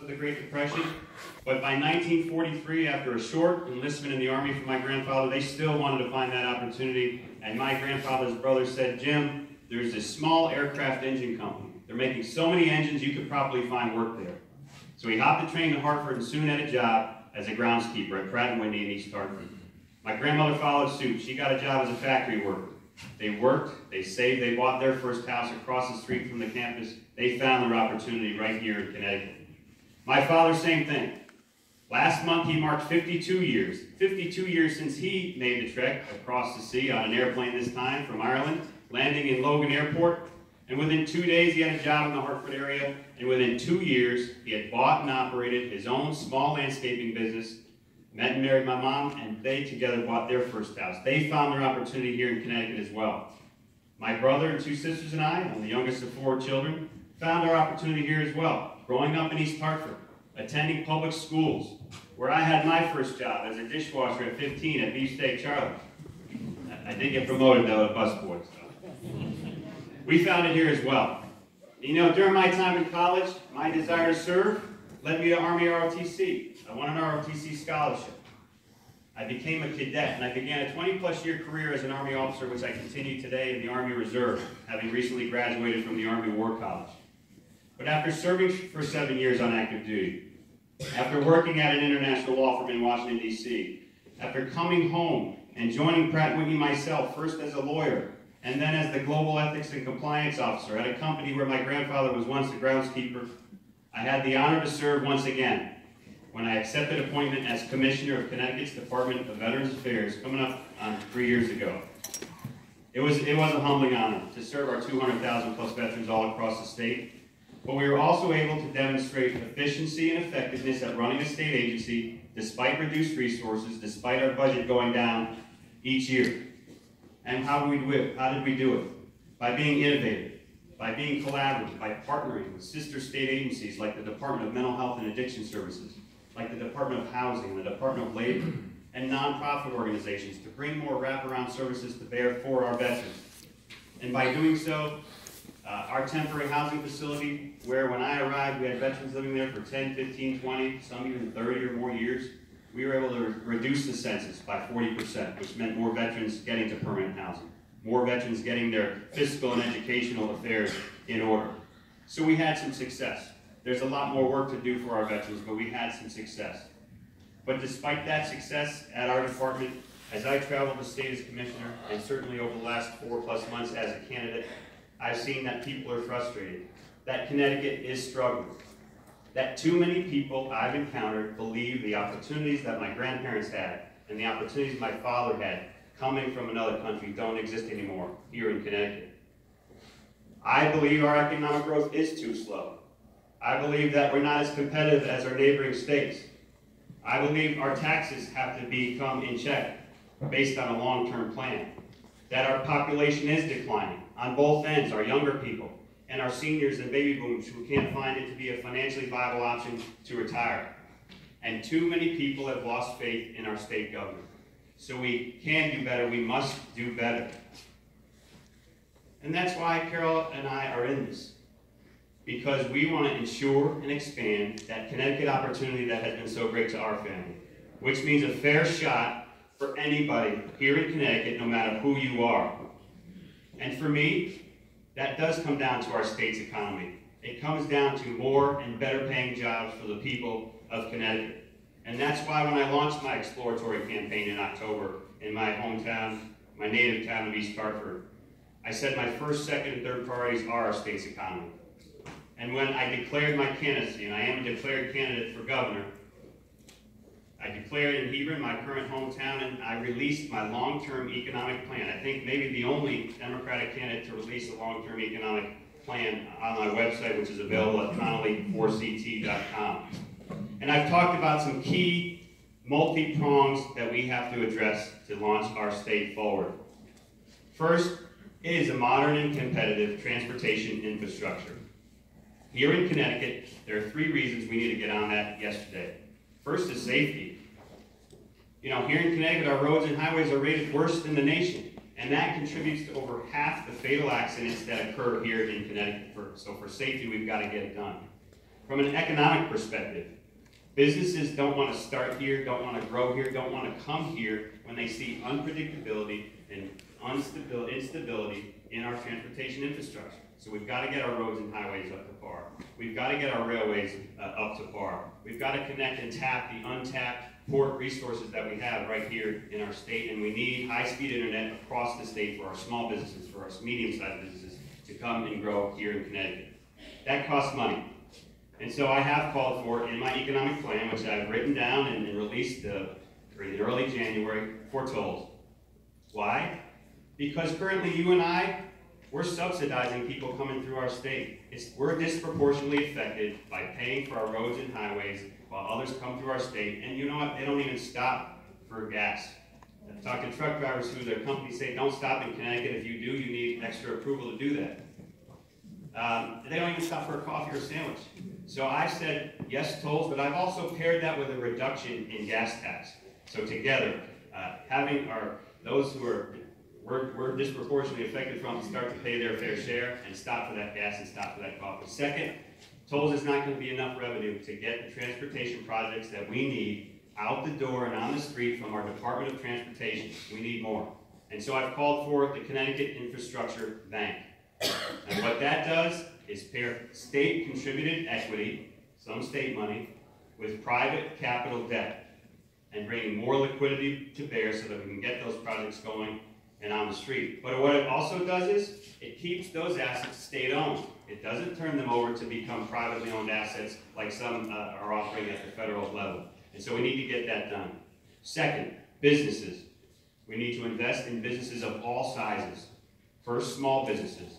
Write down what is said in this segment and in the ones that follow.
of the Great Depression, but by 1943, after a short enlistment in the Army for my grandfather, they still wanted to find that opportunity, and my grandfather's brother said, Jim, there's this small aircraft engine company. They're making so many engines, you could probably find work there. So he hopped the train to Hartford and soon had a job as a groundskeeper at Pratt & Whitney in East Hartford. My grandmother followed suit. She got a job as a factory worker. They worked, they saved, they bought their first house across the street from the campus. They found their opportunity right here in Connecticut. My father, same thing. Last month he marked 52 years. 52 years since he made the trek across the sea on an airplane this time from Ireland, landing in Logan Airport. And within 2 days he had a job in the Hartford area. And within 2 years he had bought and operated his own small landscaping business, met and married my mom, and they together bought their first house. They found their opportunity here in Connecticut as well. My brother and two sisters and I, I'm the youngest of 4 children, found our opportunity here as well. Growing up in East Hartford, attending public schools, where I had my first job as a dishwasher at 15 at Beefsteak Charlie. I did get promoted though to busboy, so. We found it here as well. You know, during my time in college, my desire to serve led me to Army ROTC. I won an ROTC scholarship. I became a cadet, and I began a 20-plus year career as an Army officer, which I continue today in the Army Reserve, having recently graduated from the Army War College. But after serving for 7 years on active duty, after working at an international law firm in Washington, D.C., after coming home and joining Pratt & Whitney myself, first as a lawyer, and then as the Global Ethics and Compliance Officer at a company where my grandfather was once a groundskeeper, I had the honor to serve once again when I accepted appointment as Commissioner of Connecticut's Department of Veterans Affairs coming up on 3 years ago. It was a humbling honor to serve our 200,000 plus veterans all across the state, but we were also able to demonstrate efficiency and effectiveness at running a state agency despite reduced resources, despite our budget going down each year. And how did we do it? By being innovative, by being collaborative, by partnering with sister state agencies like the Department of Mental Health and Addiction Services, like the Department of Housing and the Department of Labor, and nonprofit organizations to bring more wraparound services to bear for our veterans. And by doing so, our temporary housing facility, where when I arrived we had veterans living there for 10, 15, 20, some even 30 or more years, we were able to reduce the census by 40%, which meant more veterans getting to permanent housing, more veterans getting their fiscal and educational affairs in order. So we had some success. There's a lot more work to do for our veterans, but we had some success. But despite that success at our department, as I traveled the state as commissioner, and certainly over the last 4+ months as a candidate, I've seen that people are frustrated, that Connecticut is struggling, that too many people I've encountered believe the opportunities that my grandparents had and the opportunities my father had coming from another country don't exist anymore here in Connecticut. I believe our economic growth is too slow. I believe that we're not as competitive as our neighboring states. I believe our taxes have to become in check based on a long-term plan. That our population is declining on both ends, our younger people and our seniors and baby boomers who can't find it to be a financially viable option to retire. And too many people have lost faith in our state government. So we can do better, we must do better. And that's why Carol and I are in this. Because we want to ensure and expand that Connecticut opportunity that has been so great to our family, which means a fair shot for anybody here in Connecticut, no matter who you are. And for me, that does come down to our state's economy. It comes down to more and better paying jobs for the people of Connecticut. And that's why when I launched my exploratory campaign in October in my hometown, my native town of East Hartford, I said my first, second, and third priorities are our state's economy. And when I declared my candidacy, and I am a declared candidate for governor, I declared in Hebron, my current hometown, and I released my long-term economic plan. I think maybe the only Democratic candidate to release a long-term economic plan on my website, which is available at connolly4ct.com. And I've talked about some key multi-prongs that we have to address to launch our state forward. First, it is a modern and competitive transportation infrastructure. Here in Connecticut, there are 3 reasons we need to get on that yesterday. First is safety. You know, here in Connecticut, our roads and highways are rated worst in the nation, and that contributes to over half the fatal accidents that occur here in Connecticut. So for safety, we've got to get it done. From an economic perspective, businesses don't want to start here, don't want to grow here, don't want to come here when they see unpredictability and instability in our transportation infrastructure. So we've got to get our roads and highways up to par. We've got to get our railways up to par. We've got to connect and tap the untapped port resources that we have right here in our state, and we need high-speed internet across the state for our small businesses, for our medium-sized businesses to come and grow here in Connecticut. That costs money. And so I have called for, in my economic plan, which I've written down and released in early January, for tolls. Why? Because currently you and I, we're subsidizing people coming through our state. We're disproportionately affected by paying for our roads and highways while others come through our state. And you know what? They don't even stop for gas. I've talked to truck drivers who their companies say, don't stop in Connecticut. If you do, you need extra approval to do that. They don't even stop for a coffee or a sandwich. So I said, yes, tolls, but I've also paired that with a reduction in gas tax. So together, having those who we're disproportionately affected from start to pay their fair share and stop for that gas and stop for that coffee. Second, tolls is not going to be enough revenue to get the transportation projects that we need out the door and on the street from our Department of Transportation. We need more. And so I've called for the Connecticut Infrastructure Bank. And what that does is pair state contributed equity, some state money, with private capital debt and bringing more liquidity to bear so that we can get those projects going and on the street. But what it also does is it keeps those assets state-owned. It doesn't turn them over to become privately owned assets like some are offering at the federal level. And so we need to get that done. Second, businesses. We need to invest in businesses of all sizes. First, small businesses.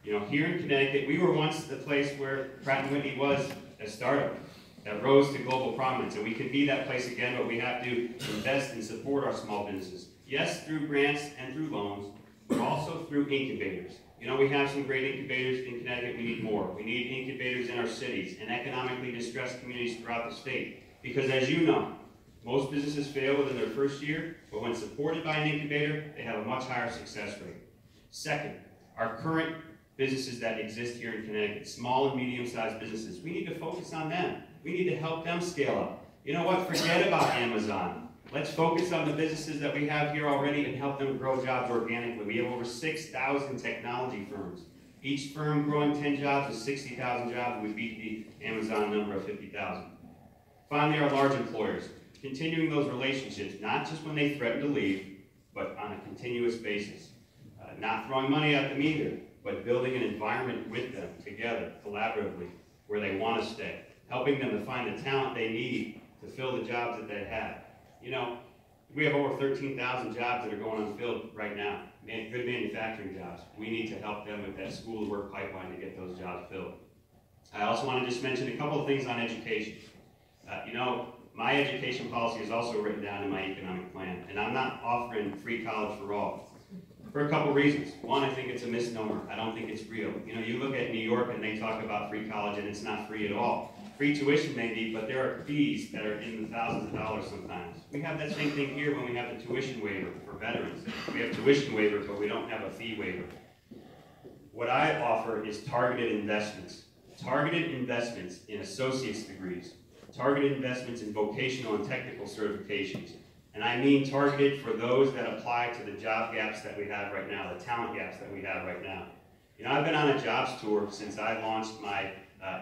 You know, here in Connecticut, we were once the place where Pratt & Whitney was a startup that rose to global prominence. And we can be that place again, but we have to invest and support our small businesses. Yes, through grants and through loans, but also through incubators. You know, we have some great incubators in Connecticut. We need more. We need incubators in our cities and economically distressed communities throughout the state. Because as you know, most businesses fail within their first year, but when supported by an incubator, they have a much higher success rate. Second, our current businesses that exist here in Connecticut, small and medium-sized businesses, we need to focus on them. We need to help them scale up. You know what? Forget about Amazon. Let's focus on the businesses that we have here already and help them grow jobs organically. We have over 6,000 technology firms. Each firm growing 10 jobs is 60,000 jobs. We beat the Amazon number of 50,000. Finally, our large employers. Continuing those relationships, not just when they threaten to leave, but on a continuous basis. Not throwing money at them either, but building an environment with them together, collaboratively, where they want to stay. Helping them to find the talent they need to fill the jobs that they have. You know, we have over 13,000 jobs that are going unfilled right now. Good manufacturing jobs. We need to help them with that school to work pipeline to get those jobs filled. I also want to just mention a couple of things on education. You know, my education policy is also written down in my economic plan, and I'm not offering free college for all. For a couple reasons. One, I think it's a misnomer. I don't think it's real. You know, you look at New York and they talk about free college and it's not free at all. Free tuition maybe, but there are fees that are in the thousands of dollars sometimes. We have that same thing here when we have the tuition waiver for veterans. We have tuition waiver, but we don't have a fee waiver. What I offer is targeted investments. Targeted investments in associate's degrees. Targeted investments in vocational and technical certifications. And I mean targeted for those that apply to the job gaps that we have right now, the talent gaps that we have right now. You know, I've been on a jobs tour since I launched my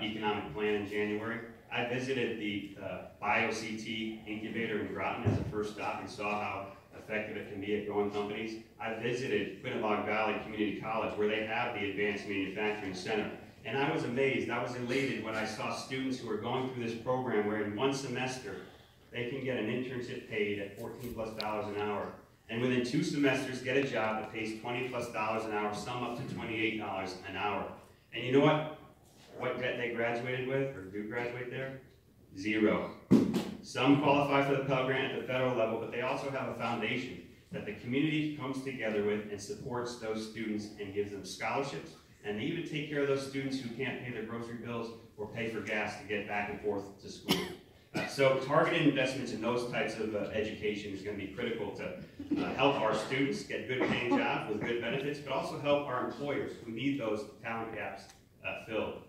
economic plan in January. I visited the BioCT incubator in Groton as a first stop and saw how effective it can be at growing companies. I visited Quinebaug Valley Community College where they have the Advanced Manufacturing Center. And I was amazed, I was elated when I saw students who were going through this program where in one semester they can get an internship paid at $14+ an hour. And within 2 semesters get a job that pays $20+ an hour, some up to $28 an hour. And you know what? What they graduated with, or do graduate there? 0. Some qualify for the Pell Grant at the federal level, but they also have a foundation that the community comes together with and supports those students and gives them scholarships. And they even take care of those students who can't pay their grocery bills or pay for gas to get back and forth to school. So targeted investments in those types of education is going to be critical to help our students get good paying jobs with good benefits, but also help our employers who need those talent gaps filled.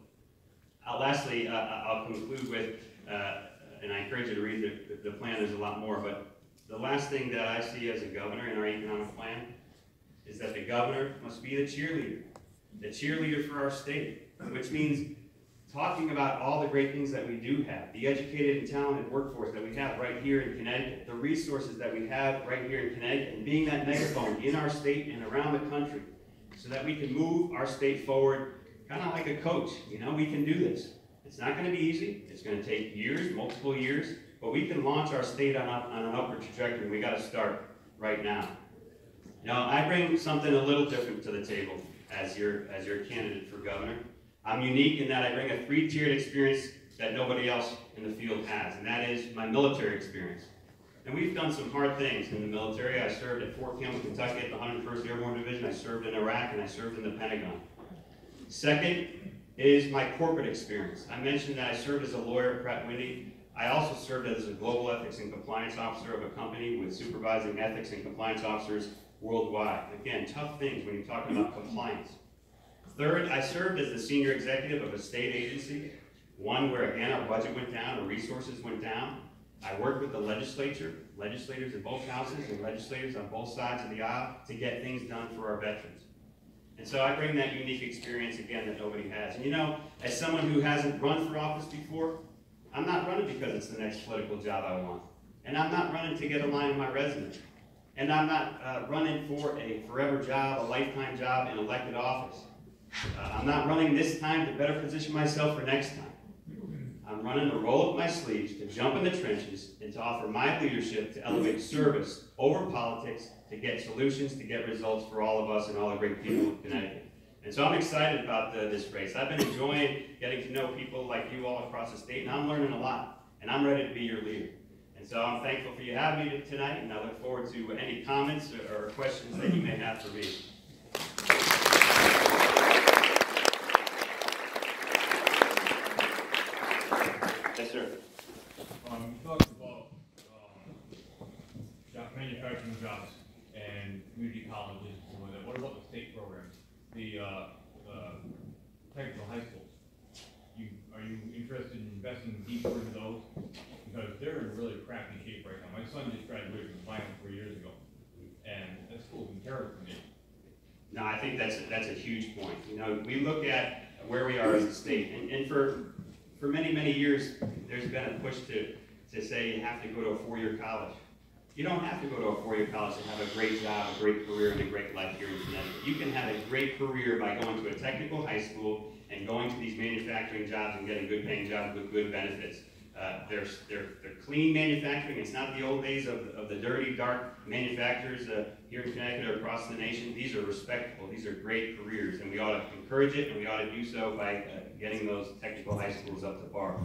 Lastly, I'll conclude with, and I encourage you to read the plan, there's a lot more, but the last thing that I see as a governor in our economic plan is that the governor must be the cheerleader for our state, which means talking about all the great things that we do have, the educated and talented workforce that we have right here in Connecticut, the resources that we have right here in Connecticut, and being that megaphone in our state and around the country so that we can move our state forward kind of like a coach. You know, we can do this. It's not going to be easy. It's going to take years, multiple years, but we can launch our state on an upward trajectory. We got to start right now. Now, I bring something a little different to the table as your candidate for governor. I'm unique in that I bring a 3-tiered experience that nobody else in the field has, and that is my military experience. And we've done some hard things in the military. I served at Fort Campbell, Kentucky at the 101st Airborne Division. I served in Iraq, and I served in the Pentagon. Second is my corporate experience. I mentioned that I served as a lawyer at Pratt & Whitney. I also served as a global ethics and compliance officer of a company with supervising ethics and compliance officers worldwide. Again, tough things when you're talking about compliance. Third, I served as the senior executive of a state agency, one where, again, our budget went down, our resources went down. I worked with the legislators in both houses and legislators on both sides of the aisle to get things done for our veterans. And so I bring that unique experience, again, that nobody has. And you know, as someone who hasn't run for office before, I'm not running because it's the next political job I want. And I'm not running to get a line on my resume. And I'm not running for a forever job, a lifetime job in elected office. I'm not running this time to better position myself for next time. I'm running to roll up my sleeves, to jump in the trenches, and to offer my leadership to elevate service over politics, to get solutions, to get results for all of us and all the great people of Connecticut. And so I'm excited about this race. I've been enjoying getting to know people like you all across the state, and I'm learning a lot, and I'm ready to be your leader. And so I'm thankful for you having me tonight, and I look forward to any comments or questions that you may have for me. Yes, sir. You talked about manufacturing jobs and community colleges and stuff like that. What about the state programs? The technical high schools? Are you interested in investing deeper into those? Because they're in really crappy shape right now. My son just graduated from final 4 years ago, and that school's in terror for me. No, I think that's a huge point. You know, we look at where we are as a state, and for many, many years, there's been a push to say you have to go to a 4-year college. You don't have to go to a 4-year college to have a great job, a great career, and a great life here in Connecticut. You can have a great career by going to a technical high school and going to these manufacturing jobs and getting good paying jobs with good benefits. They're clean manufacturing. It's not the old days of the dirty, dark manufacturers here in Connecticut or across the nation. These are respectable. These are great careers, and we ought to encourage it, and we ought to do so by getting those technical high schools up to par.